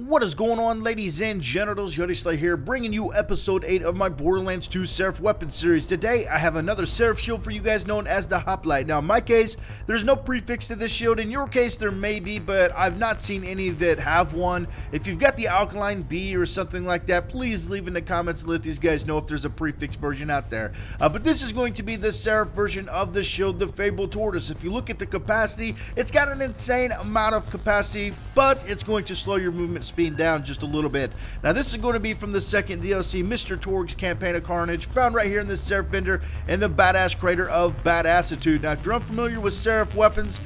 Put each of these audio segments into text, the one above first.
What is going on, ladies and genitals? Yodisla here, bringing you episode 8 of my Borderlands 2 Seraph weapon series. Today, I have another Seraph shield for you guys known as the Hoplite. Now, in my case, there's no prefix to this shield. In your case, there may be, but I've not seen any that have one. If you've got the Alkaline B or something like that, please leave in the comments and let these guys know if there's a prefix version out there. But this is going to be the Seraph version of the shield, the Fabled Tortoise. If you look at the capacity, it's got an insane amount of capacity, but it's going to slow your movement speed down just a little bit. Now this is going to be from the second DLC, Mr. Torg's Campaign of Carnage, found right here in this Seraph vendor in the Badass Crater of Badassitude. Now if you're unfamiliar with Seraph weapons,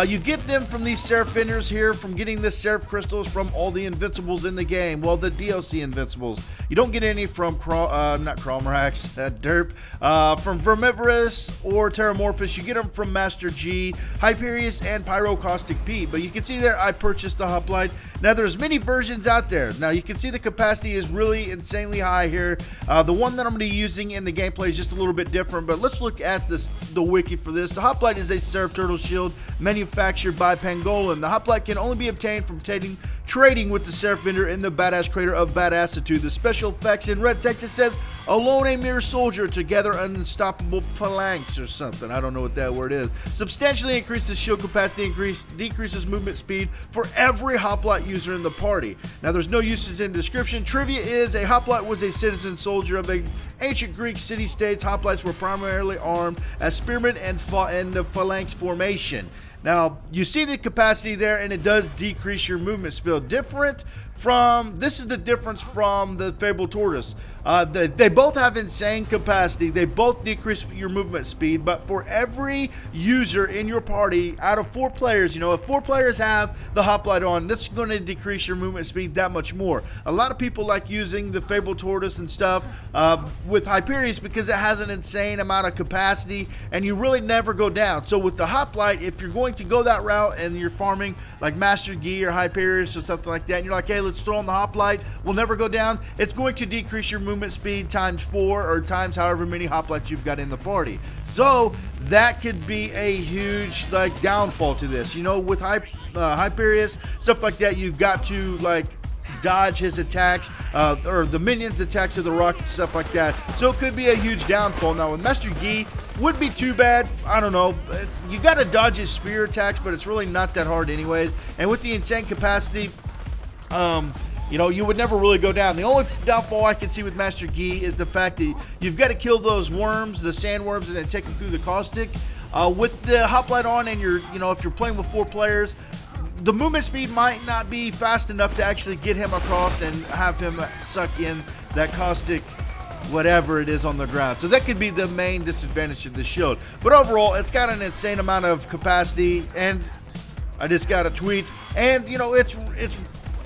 you get them from these Seraph vendors here, from getting the Seraph crystals from all the invincibles in the game. Well, the DLC invincibles. You don't get any from not Crawlmarax, Derp, from Vermivorous or Terramorphous. You get them from Master G, Hyperius, and Pyrocaustic Pete. But you can see there, I purchased the Hoplite. Now there's many versions out there. Now you can see the capacity is really insanely high here. The one that I'm going to be using in the gameplay is just a little bit different, but let's look at the wiki for this. The Hoplite is a Seraph Turtle shield manufactured by Pangolin. The Hoplite can only be obtained from trading with the Seraph vendor in the Badass Crater of Badassitude. The special effects in red text, it says, alone a mere soldier, together unstoppable phalanx or something. I don't know what that word is. Substantially increases shield capacity, decreases movement speed for every Hoplite user in the party. Now there's no uses in description. Trivia is a Hoplite was a citizen soldier of the ancient Greek city-states. Hoplites were primarily armed as spearmen and fought in the phalanx formation. Now, you see the capacity there, and it does decrease your movement speed. This is the difference from the Fabled Tortoise. They both have insane capacity. They both decrease your movement speed, but for every user in your party, out of 4 players, if 4 players have the Hoplite on, this is going to decrease your movement speed that much more. A lot of people like using the Fabled Tortoise and stuff with Hyperius because it has an insane amount of capacity, and you really never go down. So with the Hoplite, if you're going to go that route and you're farming like Master Gi or Hyperius or something like that, and you're like, hey, let's throw on the Hoplite, we'll never go down, it's going to decrease your movement speed times 4 or times however many Hoplites you've got in the party. So that could be a huge downfall to this. With Hyperius, stuff like that, you've got to dodge his attacks, or the minions' attacks of the rockets, stuff like that. So it could be a huge downfall. Now with Master Gi, would be too bad. I don't know. You got to dodge his spear attacks, but it's really not that hard anyways. And with the insane capacity, you would never really go down. The only downfall I can see with Master Gi is the fact that you've got to kill those worms, the sandworms, and then take them through the caustic. With the Hoplite on, and if you're playing with 4 players, the movement speed might not be fast enough to actually get him across and have him suck in that caustic whatever it is on the ground. So that could be the main disadvantage of the shield. But overall, it's got an insane amount of capacity, and I just got a tweet, and it's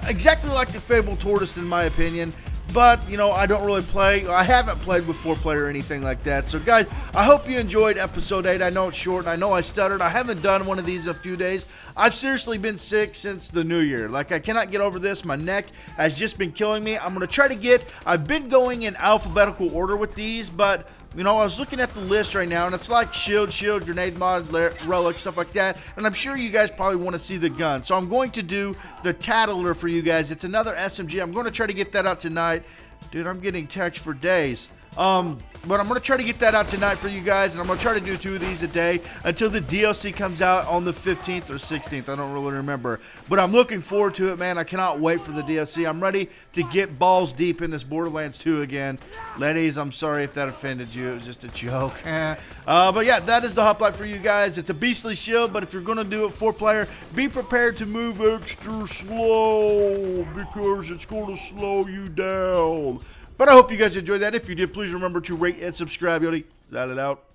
exactly like the Fabled Tortoise in my opinion. But, I don't really play. I haven't played with 4-player or anything like that. So, guys, I hope you enjoyed episode 8. I know it's short, and I know I stuttered. I haven't done one of these in a few days. I've seriously been sick since the new year. I cannot get over this. My neck has just been killing me. I'm going to try to I've been going in alphabetical order with these, but I was looking at the list right now, and it's like shield, grenade mod, relic, stuff like that. And I'm sure you guys probably want to see the gun. So I'm going to do the Tattler for you guys. It's another SMG. I'm going to try to get that out tonight. Dude, I'm getting text for days. But I'm going to try to get that out tonight for you guys, and I'm going to try to do 2 of these a day until the DLC comes out on the 15th or 16th. I don't really remember. But I'm looking forward to it, man. I cannot wait for the DLC. I'm ready to get balls deep in this Borderlands 2 again. Ladies, I'm sorry if that offended you. It was just a joke. But yeah, that is the Hoplite for you guys. It's a beastly shield, but if you're going to do it 4-player, be prepared to move extra slow because it's going to slow you down. But I hope you guys enjoyed that. If you did, please remember to rate and subscribe. Yodi, shout it out.